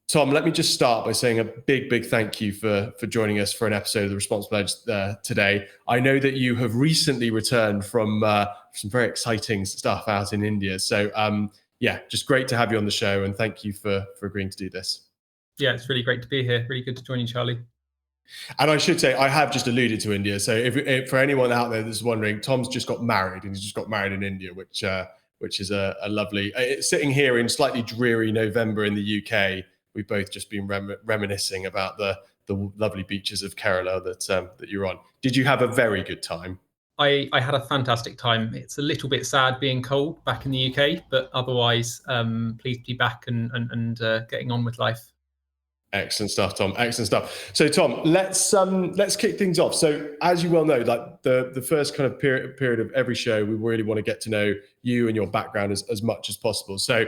Tom, let me just start by saying a big thank you for joining us for an episode of The Responsible Edge today. I know that you have recently returned from some very exciting stuff out in India. So yeah, just great to have you on the show, and thank you for agreeing to do this. Yeah, it's really great to be here. Really good to join you, Charlie. And I should say, I have just alluded to India. So if for anyone out there that's wondering, Tom's just got married, and he's just got married in India, which is a lovely, sitting here in slightly dreary November in the UK, we've both just been reminiscing about the lovely beaches of Kerala that you're on. Did you have a very good time? I had a fantastic time. It's a little bit sad being cold back in the UK, but otherwise, pleased to be back and getting on with life. Excellent stuff, Tom. Excellent stuff. So, Tom, let's kick things off. So, as you well know, like the first kind of period of every show, we really want to get to know you and your background as much as possible. So,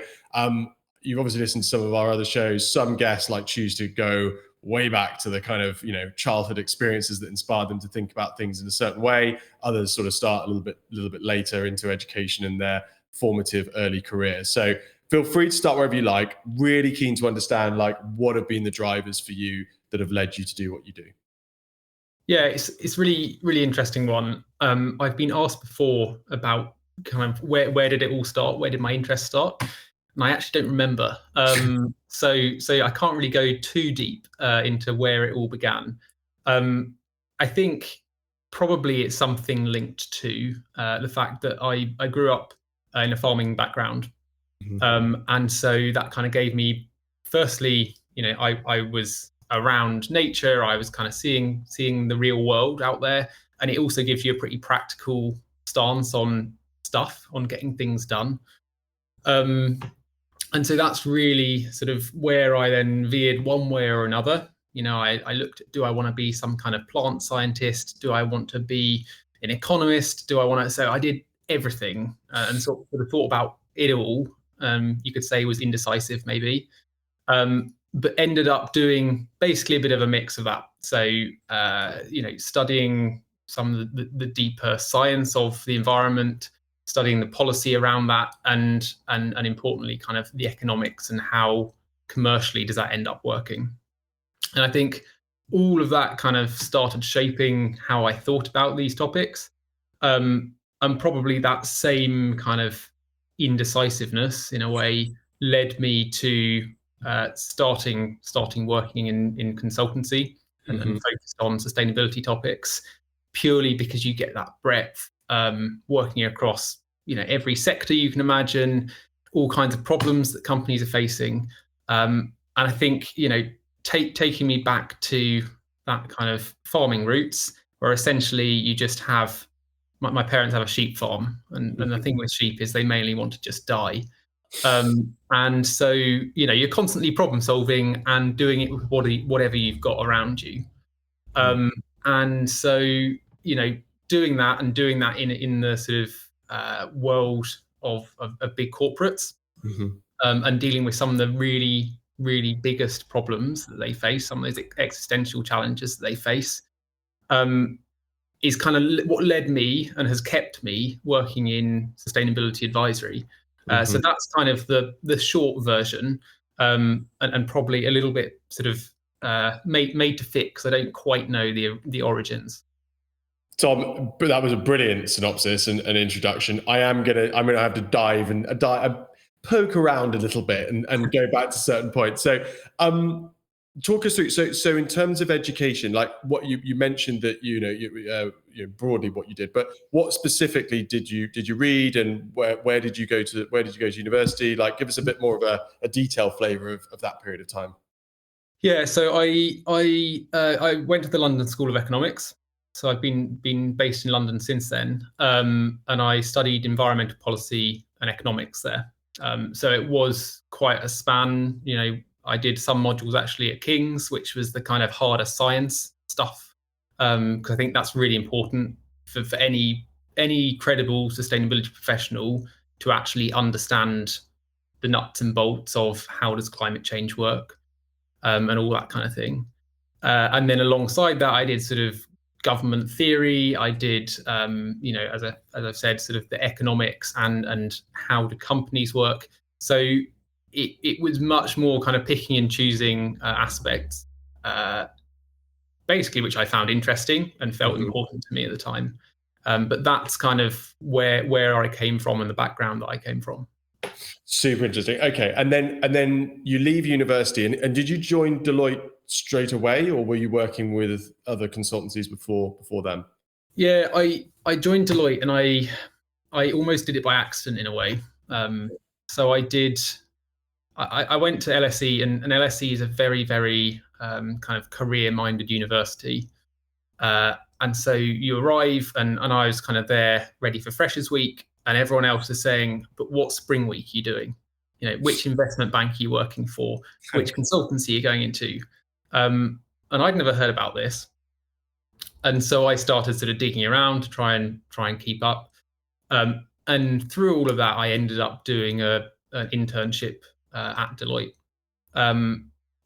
you've obviously listened to some of our other shows. Some guests choose to go way back to the kind of childhood experiences that inspired them to think about things in a certain way. Others sort of start a little bit later into education in their formative early career. So feel free to start wherever you like. Really keen to understand what have been the drivers for you that have led you to do what you do. Yeah, it's really interesting one. I've been asked before about kind of where did it all start? Where did my interest start? And I actually don't remember. So I can't really go too deep into where it all began. I think probably it's something linked to the fact that I grew up in a farming background. Mm-hmm. And so that kind of gave me, firstly, I was around nature. I was kind of seeing the real world out there. And it also gives you a pretty practical stance on stuff, on getting things done. And so that's really sort of where I then veered one way or another. I looked at, do I want to be some kind of plant scientist? Do I want to be an economist? So I did everything and sort of thought about it all. You could say was indecisive maybe, but ended up doing basically a bit of a mix of that. So, studying some of the deeper science of the environment, studying the policy around that, and importantly, kind of the economics and how commercially does that end up working. And I think all of that kind of started shaping how I thought about these topics. And probably that same kind of indecisiveness, in a way, led me to starting working in consultancy and focused on sustainability topics, purely because you get that breadth, working across every sector you can imagine, all kinds of problems that companies are facing. And I think, taking me back to that kind of farming roots, where essentially you just have, my parents have a sheep farm, and the thing with sheep is they mainly want to just die. And so, you're constantly problem solving and doing it with whatever you've got around you. And so, doing that in the sort of world of big corporates, and dealing with some of the really, really biggest problems that they face, some of those existential challenges that they face, is kind of what led me and has kept me working in sustainability advisory. So that's kind of the short version, and probably a little bit sort of made to fit, because I don't quite know the origins. Tom, that was a brilliant synopsis and introduction. I'm gonna have to dive and poke around a little bit and go back to certain points. So, talk us through. So in terms of education, like what you mentioned that you broadly what you did, but what specifically did you read, and where did you go to university? Like, give us a bit more of a detailed flavour of that period of time. Yeah, so I went to the London School of Economics. So I've been based in London since then, and I studied environmental policy and economics there. So it was quite a span. I did some modules actually at King's, which was the kind of harder science stuff, because I think that's really important for any credible sustainability professional to actually understand the nuts and bolts of how does climate change work, and all that kind of thing. And then alongside that, I did sort of government theory. I did, as I've said, sort of the economics and how do companies work. So it was much more kind of picking and choosing aspects, basically, which I found interesting and felt important to me at the time. But that's kind of where I came from and the background that I came from. Super interesting. Okay, and then you leave university, and did you join Deloitte straight away, or were you working with other consultancies before then? Yeah, I joined Deloitte, and I almost did it by accident in a way. So I went to LSE, and LSE is a very, very kind of career-minded university. And so you arrive, and I was kind of there ready for Freshers Week, and everyone else is saying, but what Spring Week are you doing? Which investment bank are you working for? Which consultancy are you going into? And I'd never heard about this. And so I started sort of digging around to try and keep up. And through all of that, I ended up doing an internship at Deloitte.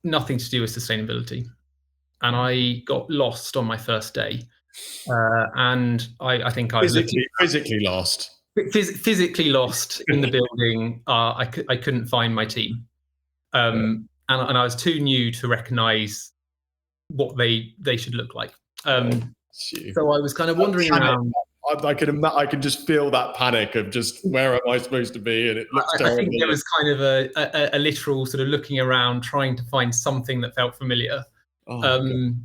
Nothing to do with sustainability. And I got lost on my first day. And I think I was physically lost. Physically lost in the building. I couldn't find my team. And I was too new to recognize what they should look like. So I was kind of wandering around. I can just feel that panic of just, where am I supposed to be? And it looks terrible. I think there was kind of a literal sort of looking around, trying to find something that felt familiar. And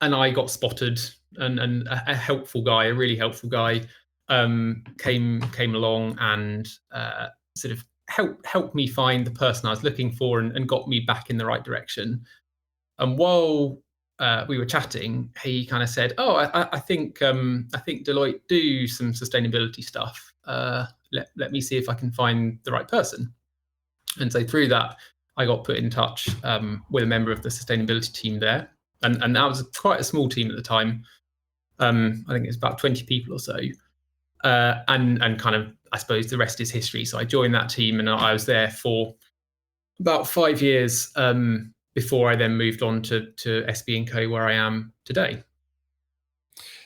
I got spotted, and a really helpful guy, came along and sort of helped me find the person I was looking for, and got me back in the right direction. And while we were chatting, he kind of said, "Oh, I think Deloitte do some sustainability stuff. Let me see if I can find the right person." And so through that, I got put in touch with a member of the sustainability team there, and that was quite a small team at the time. I think it's about 20 people or so, and kind of, I suppose the rest is history. So I joined that team, and I was there for about 5 years. Before I then moved on to SB+CO, where I am today.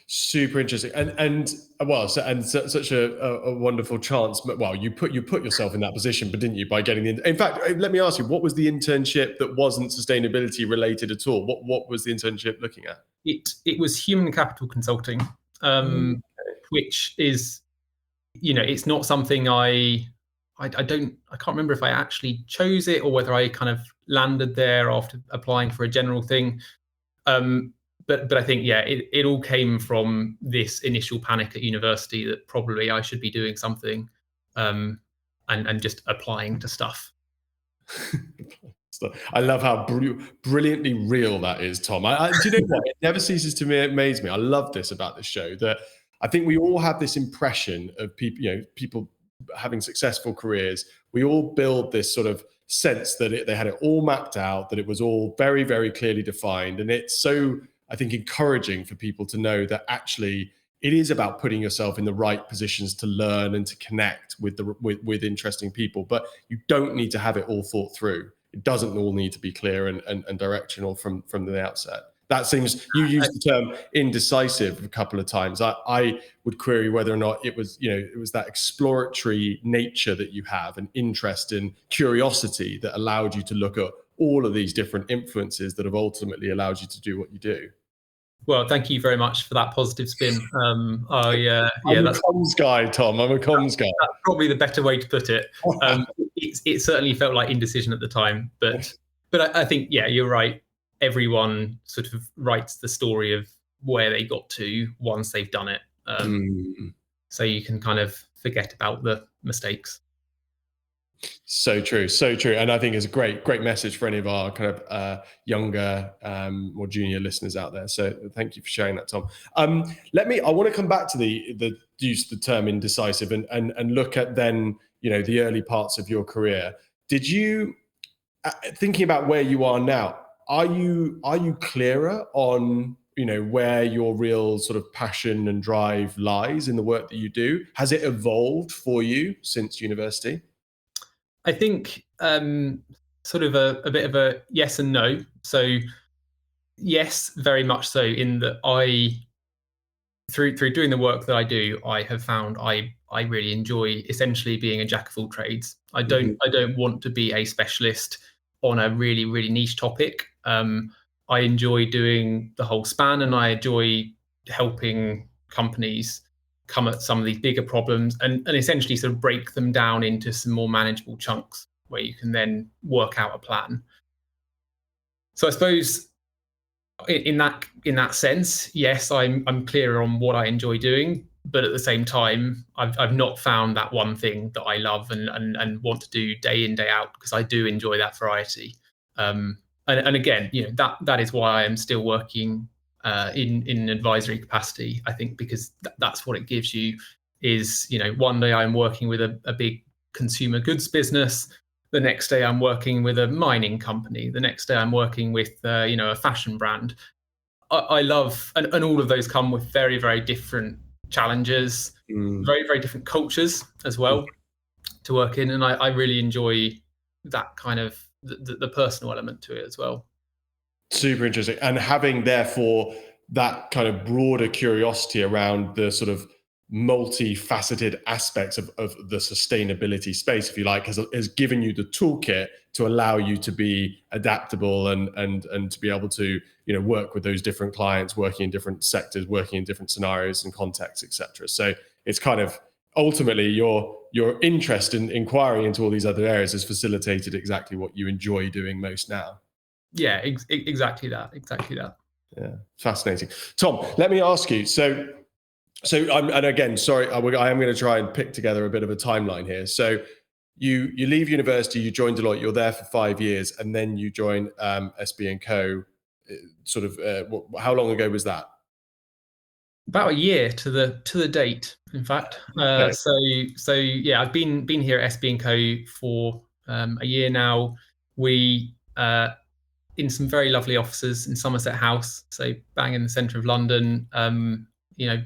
Super interesting, and such a wonderful chance. Well, you put yourself in that position, but didn't you, by getting in? In fact, let me ask you, what was the internship that wasn't sustainability related at all? What was the internship looking at? It was human capital consulting, which is, it's not something I can't remember if I actually chose it or whether I kind of landed there after applying for a general thing. But I think, it all came from this initial panic at university that probably I should be doing something, and just applying to stuff. I love how brilliantly real that is, Tom. Do you know what? It never ceases to amaze me. I love this about this show, that I think we all have this impression of people having successful careers. We all build this sort of sense that they had it all mapped out, that it was all very, very clearly defined. And it's so, I think, encouraging for people to know that actually it is about putting yourself in the right positions to learn and to connect with interesting people. But you don't need to have it all thought through. It doesn't all need to be clear and directional from the outset. That seems, you used the term indecisive a couple of times. I would query whether or not it was that exploratory nature that you have, an interest and curiosity that allowed you to look at all of these different influences that have ultimately allowed you to do what you do. Well, thank you very much for that positive spin. I'm a comms guy, Tom. I'm a comms guy. That's probably the better way to put it. It certainly felt like indecision at the time, but I think, you're right. Everyone sort of writes the story of where they got to once they've done it. So you can kind of forget about the mistakes. So true. And I think it's a great message for any of our kind of younger, more junior listeners out there. So thank you for sharing that, Tom. I want to come back to the use of the term indecisive and look at then, the early parts of your career. Did you, thinking about where you are now, are you clearer on, where your real sort of passion and drive lies in the work that you do? Has it evolved for you since university? I think sort of a bit of a yes and no. So yes, very much so, in that I through doing the work that I do, I have found I really enjoy essentially being a jack of all trades. I don't want to be a specialist on a really, really niche topic. I enjoy doing the whole span, and I enjoy helping companies come at some of these bigger problems and essentially sort of break them down into some more manageable chunks where you can then work out a plan. So I suppose in that sense, yes, I'm clear on what I enjoy doing, but at the same time, I've not found that one thing that I love and want to do day in, day out, because I do enjoy that variety. And again, that is why I am still working in an advisory capacity. I think because that's what it gives you is, one day I'm working with a big consumer goods business. The next day I'm working with a mining company. The next day I'm working with a fashion brand. I love, and all of those come with very, very different challenges, very, very different cultures as well to work in. And I really enjoy that kind of the personal element to it as well. Super interesting. And having therefore that kind of broader curiosity around the sort of multifaceted aspects of the sustainability space, if you like, has given you the toolkit to allow you to be adaptable and to be able to work with those different clients, working in different sectors, working in different scenarios and contexts, etc. So it's kind of ultimately your interest in inquiring into all these other areas has facilitated exactly what you enjoy doing most now. Yeah, exactly that. Yeah, fascinating. Tom, let me ask you. So and again, sorry, I am going to try and pick together a bit of a timeline here. So you leave university, you join Deloitte, you're there for 5 years, and then you join SB+CO. Sort of, how long ago was that? About a year to the date, in fact. Okay. So yeah, I've been here at SB+CO for a year now. We in some very lovely offices in Somerset House, so bang in the centre of London.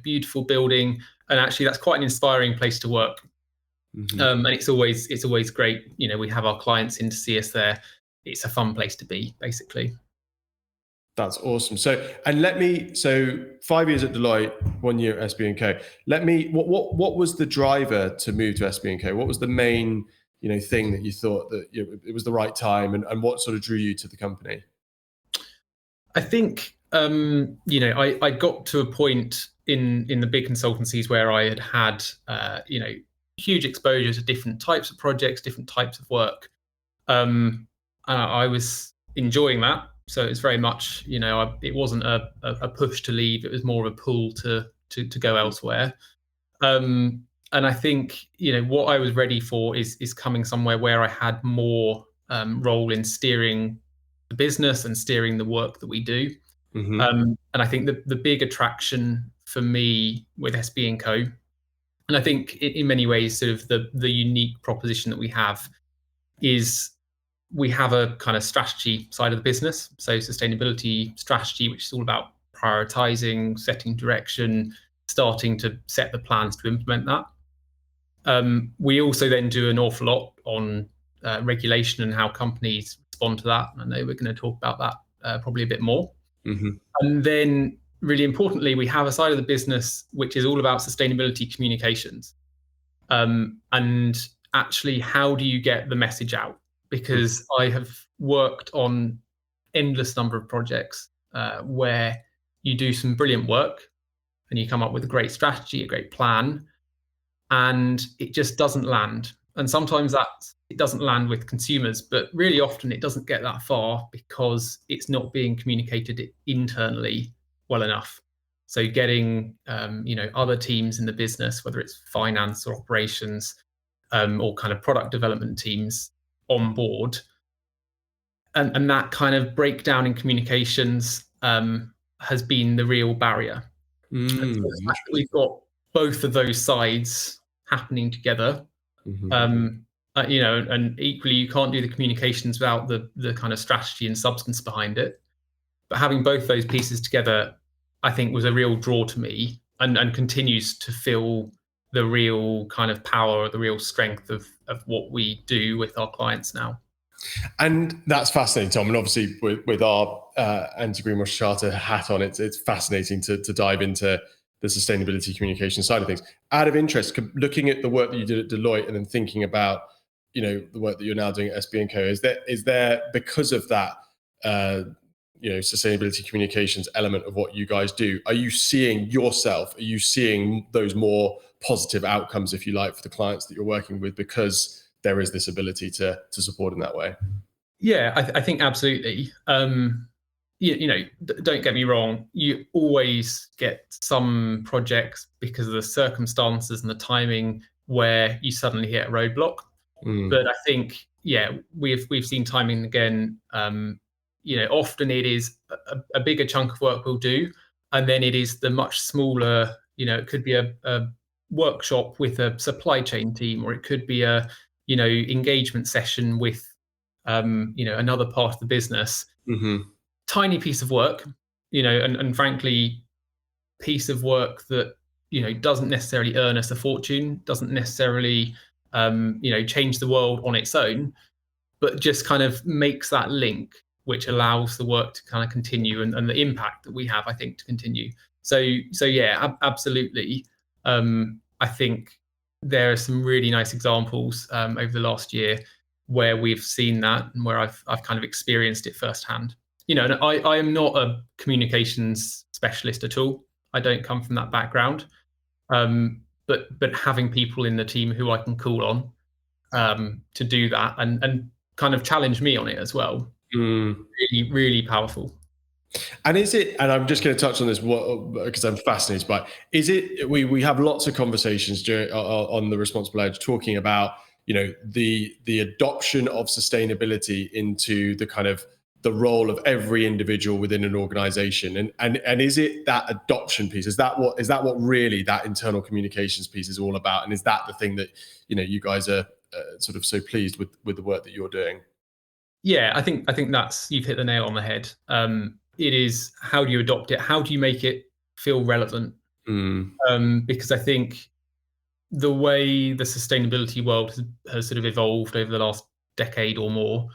Beautiful building, and actually that's quite an inspiring place to work. And it's always great. We have our clients in to see us there. It's a fun place to be, basically. That's awesome. So 5 years at Deloitte, 1 year at SB+CO. What was the driver to move to SB+CO? What was the main thing that you thought that it was the right time, and what sort of drew you to the company? I think I got to a point in the big consultancies where I had huge exposure to different types of projects, different types of work. And I was enjoying that. So it's very much, it wasn't a push to leave. It was more of a pull to go elsewhere. And I think, what I was ready for is coming somewhere where I had more role in steering the business and steering the work that we do. And I think the big attraction for me with SB+CO, and I think in many ways sort of the unique proposition that we have, is we have a kind of strategy side of the business. So sustainability strategy, which is all about prioritizing, setting direction, starting to set the plans to implement that. We also then do an awful lot on regulation and how companies respond to that. And I know we're going to talk about that probably a bit more. And then really importantly, we have a side of the business which is all about sustainability communications. And actually, how do you get the message out? Because I have worked on endless number of projects where you do some brilliant work and you come up with a great strategy, a great plan, and it just doesn't land. And sometimes it doesn't land with consumers, but really often it doesn't get that far because it's not being communicated internally well enough. So getting other teams in the business, whether it's finance or operations or kind of product development teams, on board, and that kind of breakdown in communications has been the real barrier. And so the fact that we've got both of those sides happening together, and equally you can't do the communications without the kind of strategy and substance behind it. But having both those pieces together, I think, was a real draw to me, and continues to feel the real kind of power, the real strength of what we do with our clients now. And that's fascinating, Tom. And obviously, with our anti-greenwash charter hat on, it's fascinating to dive into the sustainability communication side of things. Out of interest, looking at the work that you did at Deloitte and then thinking about, the work that you're now doing at SB+CO, is there because of that, sustainability communications element of what you guys do, are you seeing those more positive outcomes, if you like, for the clients that you're working with, because there is this ability to support in that way? Yeah, I think absolutely. Don't get me wrong, you always get some projects because of the circumstances and the timing where you suddenly hit a roadblock. But I think, we've seen timing again. Often it is a bigger chunk of work we'll do, and then it is the much smaller. It could be a workshop with a supply chain team, or it could be a engagement session with another part of the business. Tiny piece of work, and frankly, piece of work that doesn't necessarily earn us a fortune, doesn't necessarily change the world on its own, but just kind of makes that link, which allows the work to kind of continue and the impact that we have, I think, to continue. So yeah, absolutely. I think there are some really nice examples over the last year where we've seen that and where I've kind of experienced it firsthand. And I am not a communications specialist at all. I don't come from that background. But having people in the team who I can call on to do that and kind of challenge me on it as well, really, really powerful. And I'm just going to touch on this because I'm fascinated by it. We have lots of conversations on the Responsible Edge talking about, the adoption of sustainability into the kind of the role of every individual within an organization, and is it that adoption piece? Is that what really that internal communications piece is all about? And is that the thing that you guys are sort of so pleased with the work that you're doing? Yeah, I think that's, you've hit the nail on the head. It is, how do you adopt it? How do you make it feel relevant? Because I think the way the sustainability world has sort of evolved over the last decade or more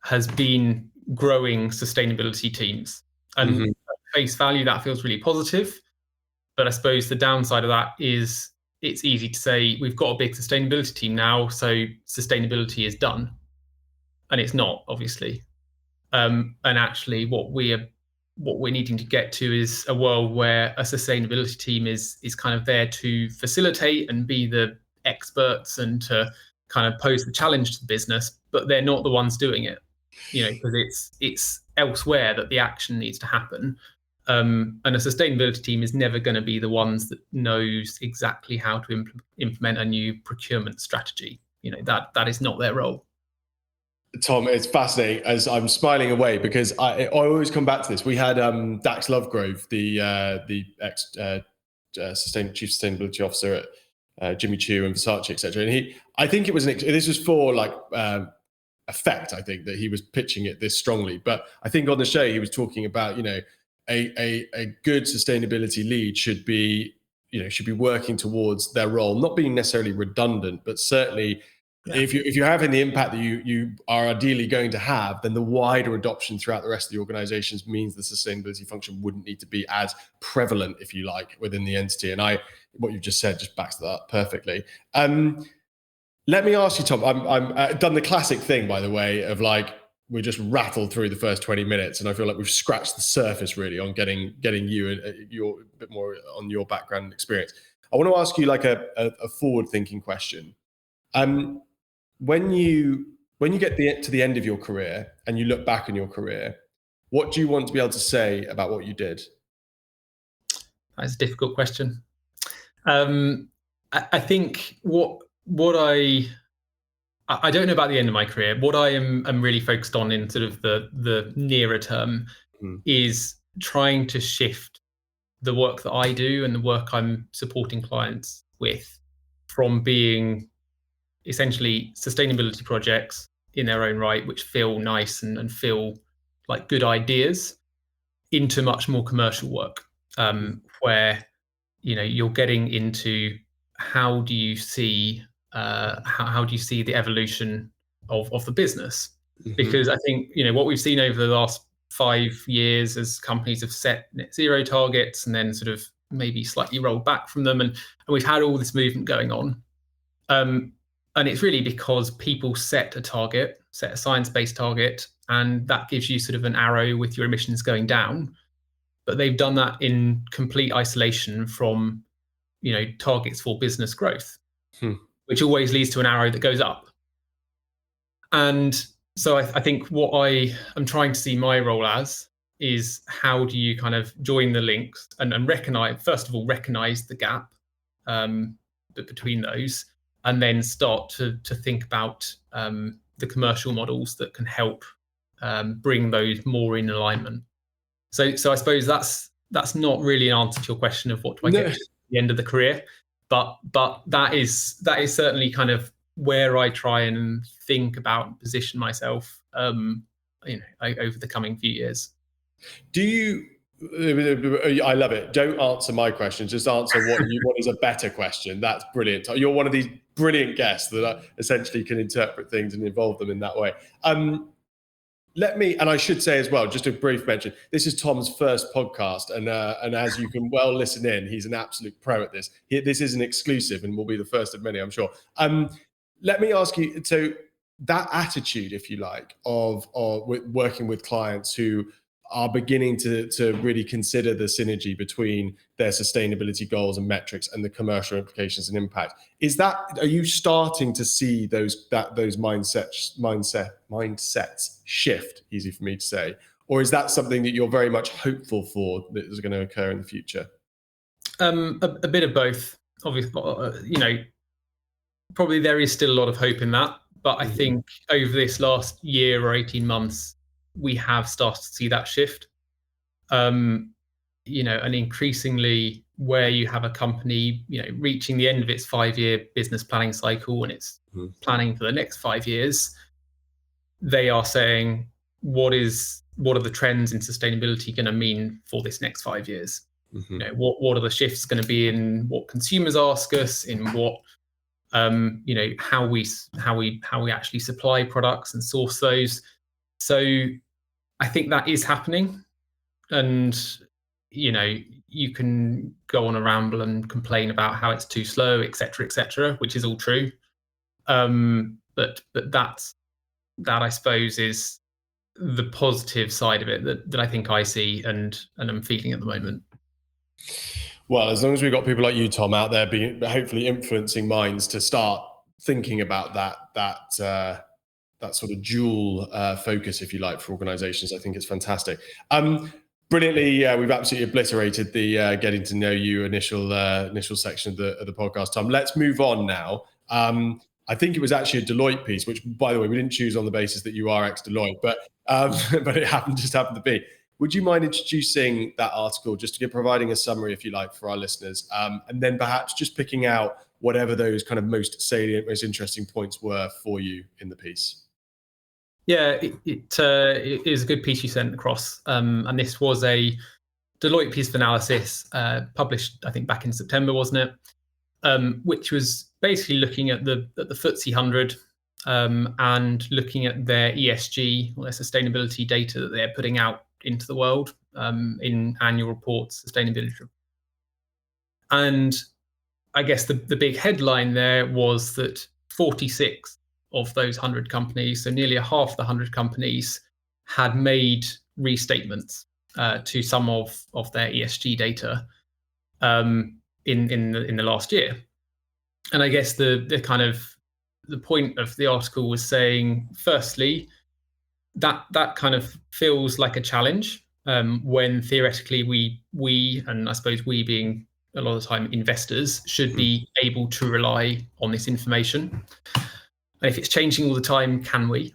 has been growing sustainability teams. And at face value, that feels really positive. But I suppose the downside of that is it's easy to say we've got a big sustainability team now, so sustainability is done. And it's not, obviously. And actually what we're needing to get to is a world where a sustainability team is kind of there to facilitate and be the experts and to kind of pose the challenge to the business, but they're not the ones doing it, because it's elsewhere that the action needs to happen. And a sustainability team is never going to be the ones that knows exactly how to implement a new procurement strategy. That is not their role. Tom, it's fascinating as I'm smiling away because I always come back to this. We had Dax Lovegrove, the ex chief sustainability officer at Jimmy Choo and Versace, etc. And I think it was this was for like effect. I think that he was pitching it this strongly, but I think on the show he was talking about a good sustainability lead should be working towards their role, not being necessarily redundant, but certainly. Yeah. If you're having the impact that you are ideally going to have, then the wider adoption throughout the rest of the organizations means the sustainability function wouldn't need to be as prevalent, if you like, within the entity. And what you've just said just backs that up perfectly. Let me ask you, Tom, I'm done the classic thing, by the way, of like, we just rattled through the first 20 minutes and I feel like we've scratched the surface really on getting you and your a bit more on your background and experience. I want to ask you like a forward thinking question. When you get to the end of your career and you look back on your career, what do you want to be able to say about what you did? That's a difficult question. I think what I don't know about the end of my career. What I'm really focused on in sort of the nearer term is trying to shift the work that I do and the work I'm supporting clients with from being essentially sustainability projects in their own right, which feel nice and feel like good ideas, into much more commercial work, where you're getting into how do you see the evolution of the business? Because I think what we've seen over the last 5 years as companies have set net zero targets and then sort of maybe slightly rolled back from them, and we've had all this movement going on. And it's really because people set a science-based target, and that gives you sort of an arrow with your emissions going down. But they've done that in complete isolation from, targets for business growth, which always leads to an arrow that goes up. And so I think what I am trying to see my role as is, how do you kind of join the links and recognize the gap between those, and then start to think about the commercial models that can help bring those more in alignment. So I suppose that's not really an answer to your question of what do I get to at the end of the career, but that is certainly kind of where I try and think about and position myself, over the coming few years. Do you? I love it. Don't answer my question. Just answer what is a better question. That's brilliant. You're one of these brilliant guests that essentially can interpret things and involve them in that way. And I should say as well, just a brief mention, this is Tom's first podcast, and as you can well listen in, he's an absolute pro at this. This is an exclusive and will be the first of many, I'm sure. Let me ask you, so that attitude, if you like, of working with clients who are beginning to really consider the synergy between their sustainability goals and metrics and the commercial implications and impact, are you starting to see those mindsets shift, easy for me to say, or is that something that you're very much hopeful for that is going to occur in the future? A bit of both, obviously. Probably there is still a lot of hope in that, but I think over this last year or 18 months, we have started to see that shift. And increasingly, where you have a company, reaching the end of its 5-year business planning cycle and it's planning for the next 5 years, they are saying, what are the trends in sustainability going to mean for this next 5 years? What are the shifts going to be in what consumers ask us, in what how we actually supply products and source those. So I think that is happening, and you can go on a ramble and complain about how it's too slow, etc., which is all true. But that I suppose is the positive side of it that I think I see and I'm feeling at the moment. Well, as long as we've got people like you, Tom, out there hopefully influencing minds to start thinking about that sort of dual focus, if you like, for organizations, I think it's fantastic. Brilliantly, we've absolutely obliterated the getting to know you initial section of the podcast, Tom. Let's move on now. I think it was actually a Deloitte piece, which, by the way, we didn't choose on the basis that you are ex-Deloitte, but it just happened to be. Would you mind introducing that article, just to providing a summary, if you like, for our listeners, and then perhaps just picking out whatever those kind of most salient, most interesting points were for you in the piece? Yeah, it is a good piece you sent across, and this was a Deloitte piece of analysis published, I think, back in September, wasn't it? Which was basically looking at the FTSE 100 and looking at their ESG, or their sustainability data that they're putting out into the world in annual reports, sustainability. And I guess the big headline there was that 46 of those 100 companies, so nearly a half the 100 companies, had made restatements to some of their ESG data in the last year. And I guess the kind of the point of the article was saying, firstly, that kind of feels like a challenge when theoretically we and I suppose we, being a lot of the time investors, should be able to rely on this information. And if it's changing all the time, can we?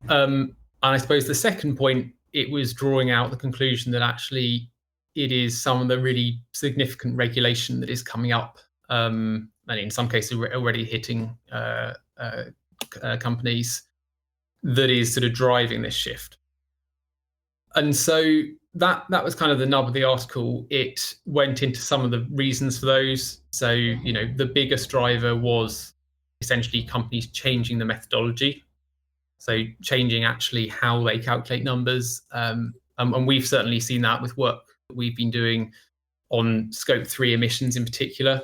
And I suppose the second point, it was drawing out the conclusion that actually it is some of the really significant regulation that is coming up, and in some cases already hitting companies, that is sort of driving this shift. And so that was kind of the nub of the article. It went into some of the reasons for those. So, the biggest driver was essentially companies changing the methodology. So changing actually how they calculate numbers. And we've certainly seen that with work that we've been doing on scope 3 emissions in particular,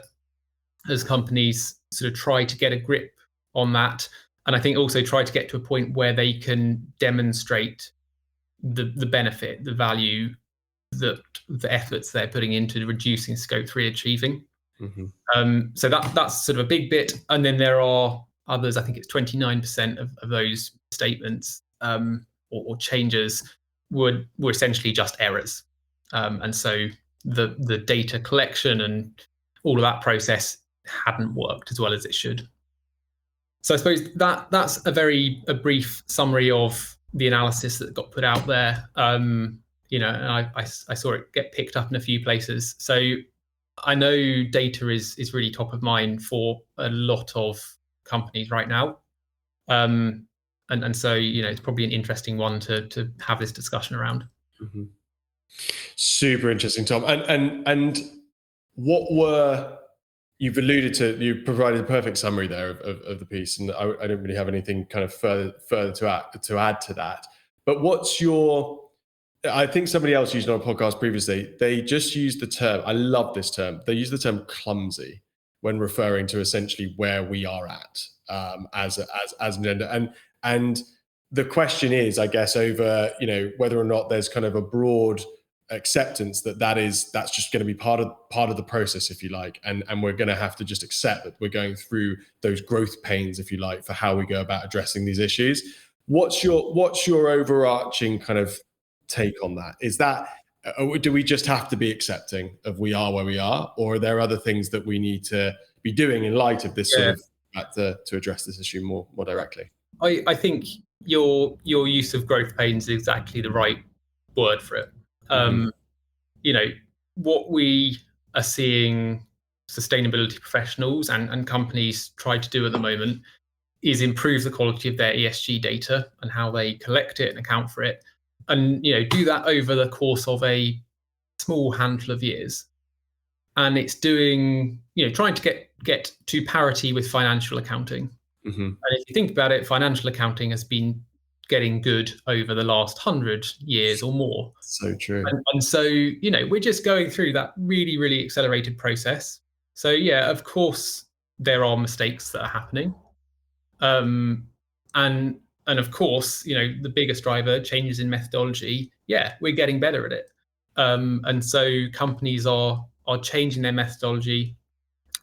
as companies sort of try to get a grip on that. And I think also try to get to a point where they can demonstrate the benefit, the value that the efforts they're putting into reducing scope 3 achieving. So that's sort of a big bit. And then there are others, I think it's 29% of those statements or changes were essentially just errors. And so the data collection and all of that process hadn't worked as well as it should. So I suppose that's a brief summary of the analysis that got put out there. And I saw it get picked up in a few places. So I know data is really top of mind for a lot of companies right now. And so, it's probably an interesting one to have this discussion around. Super interesting, Tom. And what were, you've alluded to, you provided a perfect summary there of the piece, and I don't really have anything kind of further to add to that. But what's your, I think somebody else used it on a podcast previously, they just used the term, I love this term, they use the term clumsy when referring to essentially where we are at as an agenda. And the question is, I guess, over whether or not there's kind of a broad acceptance that's just going to be part of the process, if you like, and we're going to have to just accept that we're going through those growth pains, if you like, for how we go about addressing these issues. What's your overarching kind of take on that? Is that, do we just have to be accepting of we are where we are, or are there other things that we need to be doing in light of this sort of to address this issue more directly? I think your use of growth pains is exactly the right word for it. What we are seeing sustainability professionals and companies try to do at the moment is improve the quality of their ESG data and how they collect it and account for it, and do that over the course of a small handful of years. And it's doing, trying to get to parity with financial accounting. And if you think about it, financial accounting has been getting good over the last 100 years or more. So true. And so, we're just going through that really, really accelerated process. So yeah, of course, there are mistakes that are happening. And of course, the biggest driver, changes in methodology. Yeah, we're getting better at it. And so companies are changing their methodology.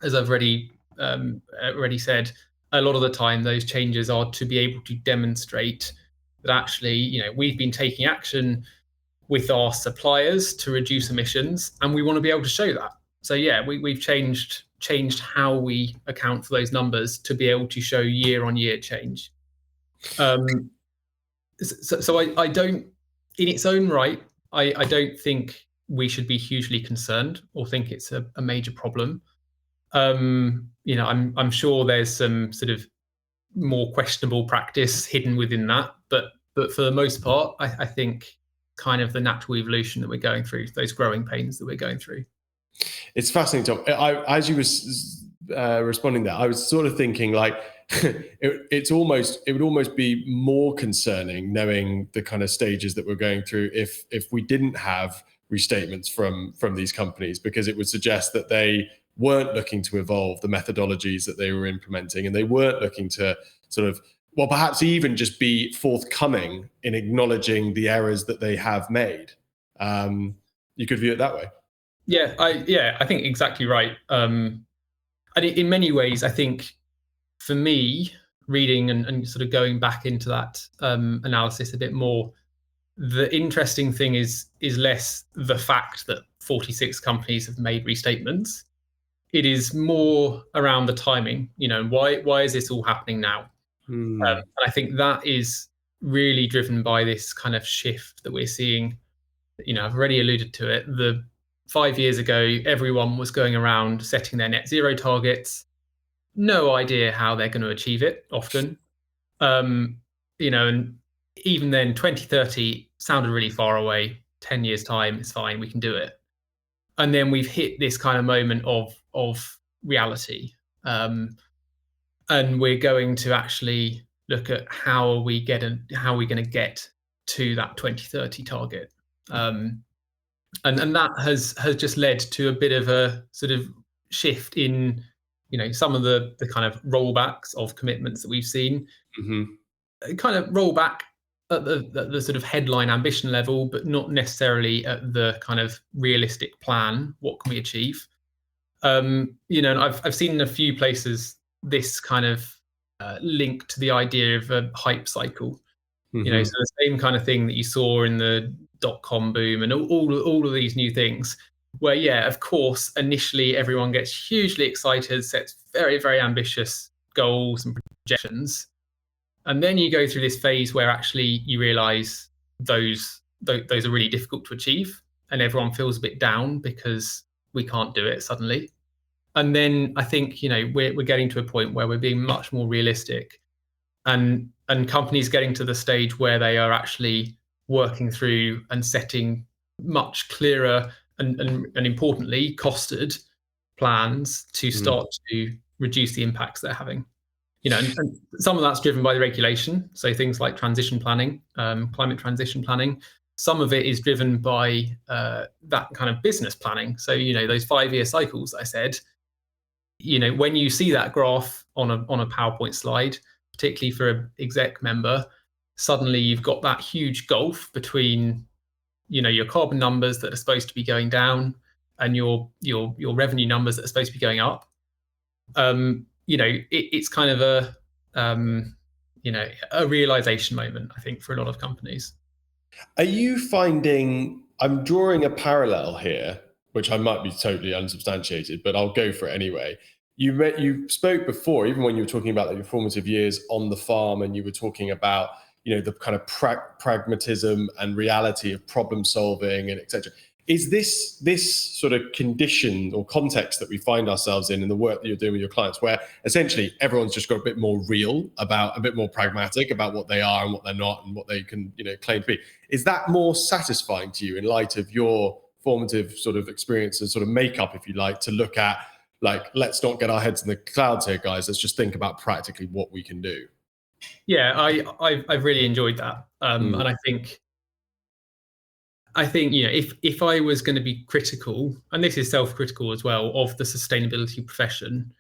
As I've already said, a lot of the time those changes are to be able to demonstrate that actually, we've been taking action with our suppliers to reduce emissions, and we want to be able to show that. So yeah, we've changed how we account for those numbers to be able to show year-on-year change. So I don't, in its own right, I don't think we should be hugely concerned or think it's a major problem. I'm sure there's some sort of more questionable practice hidden within that, but for the most part, I think kind of the natural evolution that we're going through, those growing pains that we're going through. It's fascinating, Tom. As you were responding there, I was sort of thinking like it would almost be more concerning knowing the kind of stages that we're going through if we didn't have restatements from these companies, because it would suggest that they weren't looking to evolve the methodologies that they were implementing, and they weren't looking to sort of, well, perhaps even just be forthcoming in acknowledging the errors that they have made. You could view it that way. Yeah, I think exactly right. And in many ways, I think for me, reading and sort of going back into that analysis a bit more, the interesting thing is less the fact that 46 companies have made restatements. It is more around the timing. Why is this all happening now? And I think that is really driven by this kind of shift that we're seeing. I've already alluded to it. 5 years ago, everyone was going around setting their net zero targets. No idea how they're going to achieve it often. And even then 2030 sounded really far away. 10 years time, it's fine, we can do it. And then we've hit this kind of moment of reality. And we're going to actually look at how are we going to get to that 2030 target. And that has just led to a bit of a sort of shift in, some of the kind of rollbacks of commitments that we've seen. Kind of roll back at the sort of headline ambition level, but not necessarily at the kind of realistic plan. What can we achieve? And I've seen in a few places this kind of link to the idea of a hype cycle. So the same kind of thing that you saw in the dot-com boom and all of these new things, where, yeah, of course, initially everyone gets hugely excited, sets very, very ambitious goals and projections. And then you go through this phase where actually you realize those are really difficult to achieve, and everyone feels a bit down because we can't do it suddenly. And then I think, we're getting to a point where we're being much more realistic, and companies getting to the stage where they are actually working through and setting much clearer and importantly costed plans to start to reduce the impacts they're having. And some of that's driven by the regulation, so things like transition planning, climate transition planning. Some of it is driven by that kind of business planning. So those 5-year cycles I said. When you see that graph on a PowerPoint slide, particularly for an exec member, suddenly you've got that huge gulf between your carbon numbers that are supposed to be going down and your revenue numbers that are supposed to be going up. It's kind of a realization moment, I think, for a lot of companies. Are you finding, I'm drawing a parallel here, which I might be totally unsubstantiated, but I'll go for it anyway. You spoke before, even when you were talking about your formative years on the farm, and you were talking about, the kind of pragmatism and reality of problem solving and etc. Is this sort of condition or context that we find ourselves in the work that you're doing with your clients, where essentially everyone's just got a bit more real about, a bit more pragmatic about what they are and what they're not and what they can, claim to be? Is that more satisfying to you in light of your formative sort of experience and sort of makeup, if you like, to look at, like, let's not get our heads in the clouds here, guys. Let's just think about practically what we can do. Yeah, I've really enjoyed that, and I think if I was going to be critical, and this is self-critical as well, of the sustainability profession,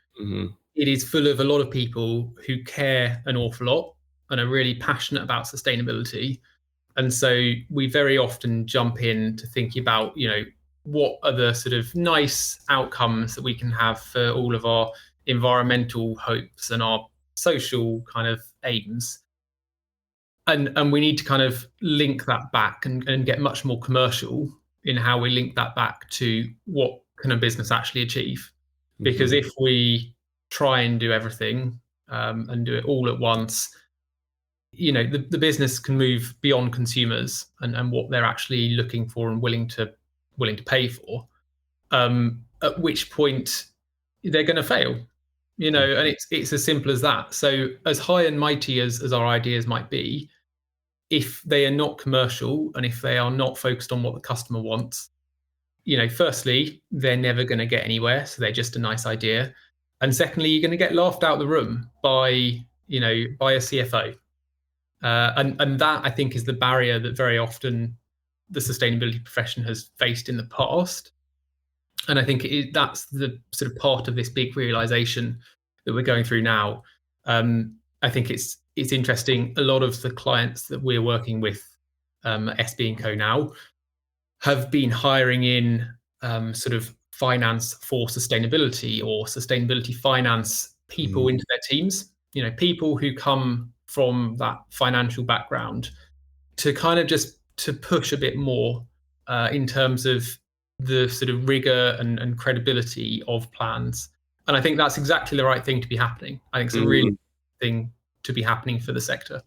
it is full of a lot of people who care an awful lot and are really passionate about sustainability. And so we very often jump in to thinking about, what are the sort of nice outcomes that we can have for all of our environmental hopes and our social kind of aims. And we need to kind of link that back and get much more commercial in how we link that back to what can a business actually achieve. Because if we try and do everything and do it all at once, the business can move beyond consumers and what they're actually looking for and willing to pay for. At which point they're going to fail, and it's as simple as that. So as high and mighty as our ideas might be, if they are not commercial and if they are not focused on what the customer wants, firstly, they're never going to get anywhere. So they're just a nice idea. And secondly, you're going to get laughed out the room by a CFO. And that, I think, is the barrier that very often the sustainability profession has faced in the past. And I think that's the sort of part of this big realization that we're going through now. I think it's interesting. A lot of the clients that we're working with at SB+CO now have been hiring in sort of finance for sustainability or sustainability finance people into their teams. People who come from that financial background to kind of just to push a bit more in terms of the sort of rigor and credibility of plans. And I think that's exactly the right thing to be happening. I think it's a really thing to be happening for the sector.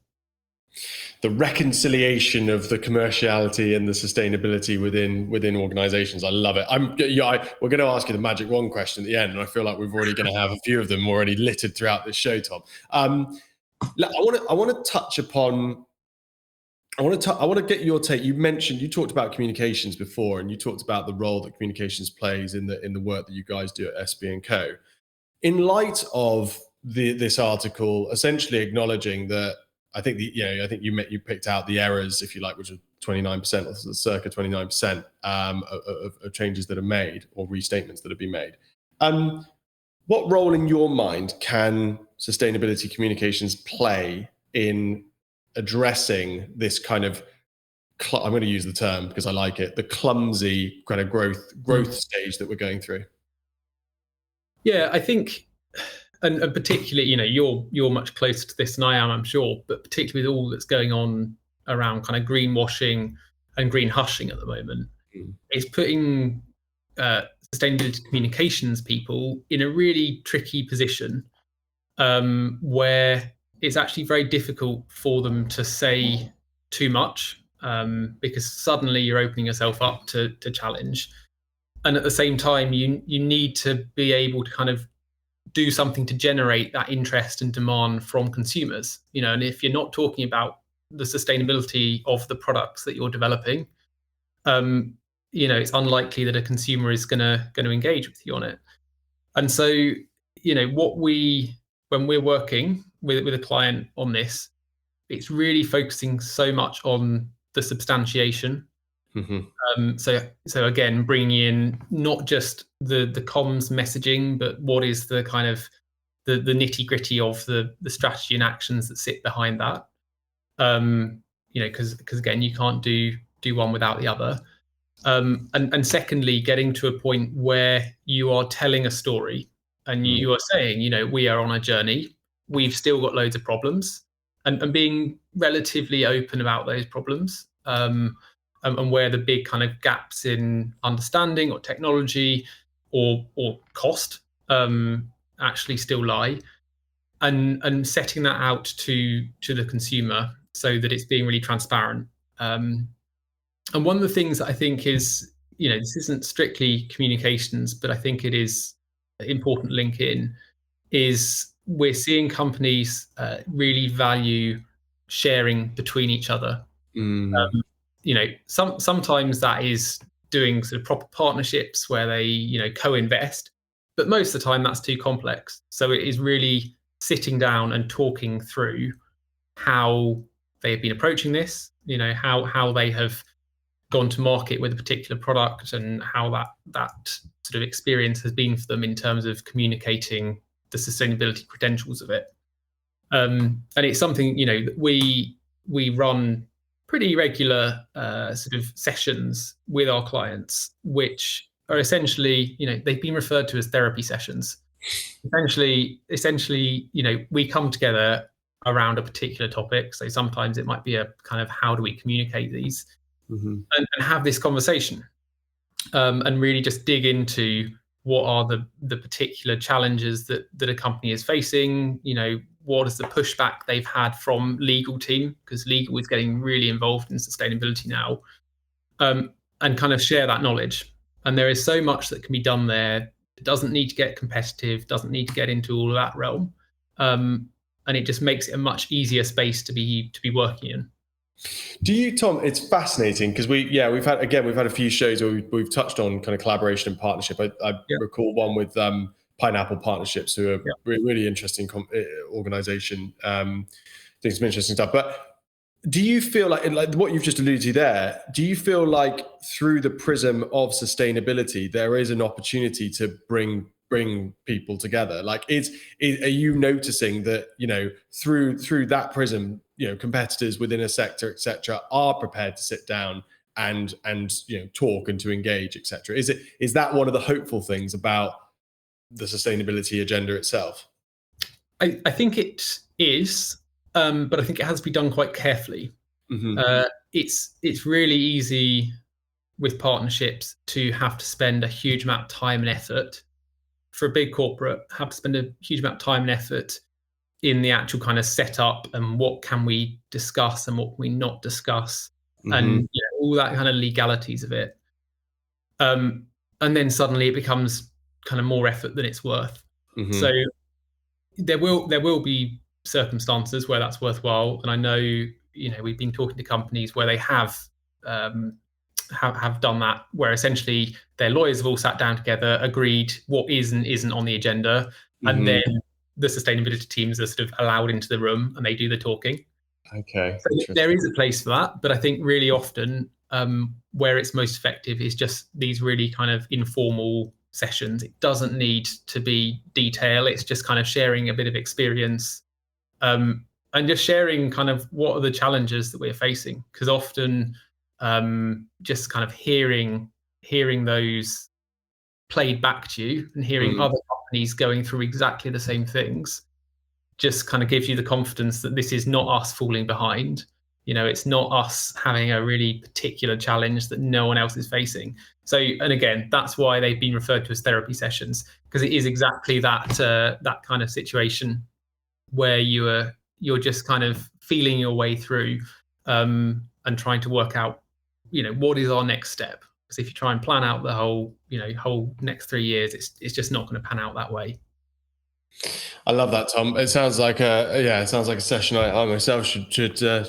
The reconciliation of the commerciality and the sustainability within organizations. I love it. We're going to ask you the magic wand question at the end, and I feel like we're already going to have a few of them already littered throughout this show, Tom. I want to touch upon. I want to get your take. You talked about communications before, and you talked about the role that communications plays in the work that you guys do at SB+CO. In light of this article, essentially acknowledging that, I think you picked out the errors, if you like, which are 29% or circa 29% of changes that are made or restatements that have been made. What role in your mind can sustainability communications play in addressing this kind of, I'm going to use the term because I like it, the clumsy kind of growth stage that we're going through? Yeah, I think, and particularly, you're much closer to this than I am, I'm sure, but particularly with all that's going on around kind of greenwashing and green hushing at the moment, it's putting sustainability communications people in a really tricky position, where it's actually very difficult for them to say too much, because suddenly you're opening yourself up to challenge. And at the same time, you need to be able to kind of do something to generate that interest and demand from consumers. And if you're not talking about the sustainability of the products that you're developing, it's unlikely that a consumer is going to engage with you on it. And so, when we're working with a client on this, it's really focusing so much on the substantiation. So again, bringing in not just the comms messaging, but what is the kind of the nitty gritty of the strategy and actions that sit behind that. Because again, you can't do one without the other. And secondly, getting to a point where you are telling a story and you are saying, we are on a journey. We've still got loads of problems, and being relatively open about those problems. And where the big kind of gaps in understanding or technology or cost actually still lie, and setting that out to the consumer so that it's being really transparent. And one of the things that I think is, this isn't strictly communications, but I think it is an important link in, is we're seeing companies really value sharing between each other. Sometimes that is doing sort of proper partnerships where they, co-invest, but most of the time that's too complex. So it is really sitting down and talking through how they have been approaching this, how they have gone to market with a particular product and how that sort of experience has been for them in terms of communicating the sustainability credentials of it. And it's something, that we run pretty regular sort of sessions with our clients, which are essentially, they've been referred to as therapy sessions. Essentially, we come together around a particular topic. So sometimes it might be a kind of, how do we communicate these, and have this conversation, and really just dig into what are the particular challenges that a company is facing. What is the pushback they've had from legal team, because legal is getting really involved in sustainability now, and kind of share that knowledge. And there is so much that can be done there. It doesn't need to get competitive, doesn't need to get into all of that realm, and it just makes it a much easier space to be working in. Do you, Tom? It's fascinating because we've had a few shows where we've touched on kind of collaboration and partnership. I recall one with Pineapple Partnerships, who are really interesting organization, doing some interesting stuff. But do you feel like what you've just alluded to there, do you feel like through the prism of sustainability, there is an opportunity to bring people together? Like, are you noticing that, through that prism, competitors within a sector, et cetera, are prepared to sit down and talk and to engage, et cetera? Is that one of the hopeful things about the sustainability agenda itself? I think it is, but I think it has to be done quite carefully. It's really easy with partnerships to have to spend a huge amount of time and effort. For a big corporate, have to spend a huge amount of time and effort in the actual kind of setup and what can we discuss and what can we not discuss, and all that kind of legalities of it. And then suddenly it becomes kind of more effort than it's worth. So there will be circumstances where that's worthwhile, and I know we've been talking to companies where they have done that, where essentially their lawyers have all sat down together, agreed what is and isn't on the agenda, and then the sustainability teams are sort of allowed into the room and they do the talking. Okay. So there is a place for that, but I think really often where it's most effective is just these really kind of informal sessions. It doesn't need to be detail. It's just kind of sharing a bit of experience, and just sharing kind of what are the challenges that we're facing. Because often just kind of hearing those played back to you and hearing other companies going through exactly the same things just kind of gives you the confidence that this is not us falling behind. It's not us having a really particular challenge that no one else is facing. So, and again, that's why they've been referred to as therapy sessions, because it is exactly that kind of situation where you're just kind of feeling your way through and trying to work out, what is our next step? Because if you try and plan out the whole next 3 years, it's just not going to pan out that way. I love that, Tom. It sounds like a session I myself should try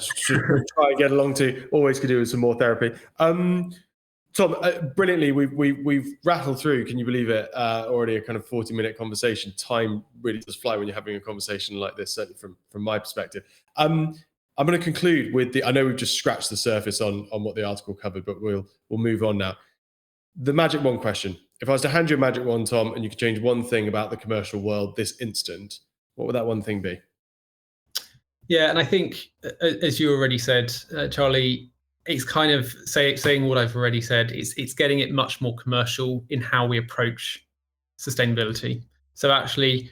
and get along to. Always could do with some more therapy. Tom, brilliantly, we've rattled through. Can you believe it? Already a kind of 40-minute conversation. Time really does fly when you're having a conversation like this. Certainly from my perspective. I'm going to conclude with I know we've just scratched the surface on what the article covered, but we'll move on now. The magic wand question. If I was to hand you a magic wand, Tom, and you could change one thing about the commercial world this instant, what would that one thing be? Yeah, and I think, as you already said, Charlie, it's kind of saying what I've already said. It's getting it much more commercial in how we approach sustainability. So actually,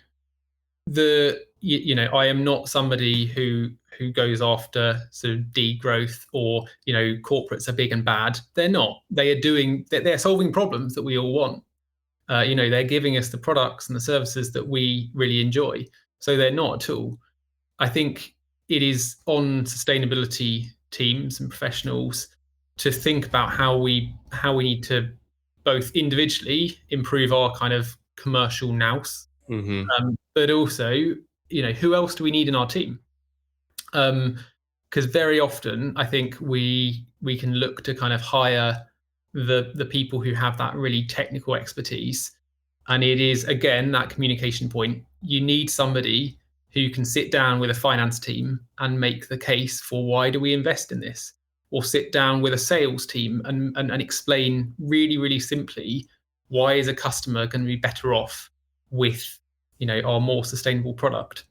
I am not somebody who goes after sort of degrowth or corporates are big and bad. They're not. They're solving problems that we all want. They're giving us the products and the services that we really enjoy. So they're not at all. I think it is on sustainability teams and professionals to think about how we need to both individually improve our kind of commercial nous, but also, who else do we need in our team? Because very often I think we can look to kind of hire the people who have that really technical expertise. And it is, again, that communication point. You need somebody who can sit down with a finance team and make the case for why do we invest in this, or sit down with a sales team and explain really, really simply why is a customer going to be better off with our more sustainable product.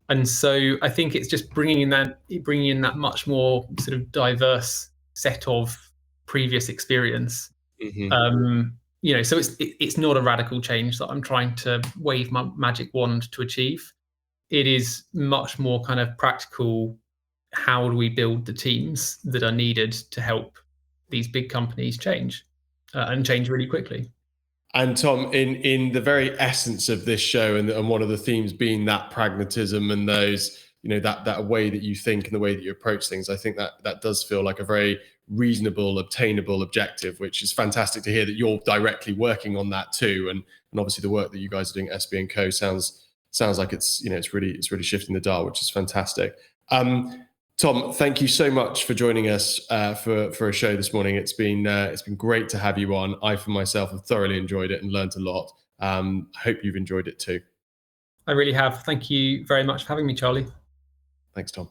And so I think it's just bringing in that much more sort of diverse set of previous experience. So it's not a radical change that I'm trying to wave my magic wand to achieve. It is much more kind of practical. How do we build the teams that are needed to help these big companies change and change really quickly? And Tom, in the very essence of this show, and one of the themes being that pragmatism and those, that way that you think and the way that you approach things, I think that does feel like a very reasonable, obtainable objective, which is fantastic to hear that you're directly working on that too. And obviously the work that you guys are doing at SB+CO sounds like it's really shifting the dial, which is fantastic. Tom, thank you so much for joining us for a show this morning. It's been great to have you on. I, for myself, have thoroughly enjoyed it and learned a lot. I hope you've enjoyed it too. I really have. Thank you very much for having me, Charlie. Thanks, Tom.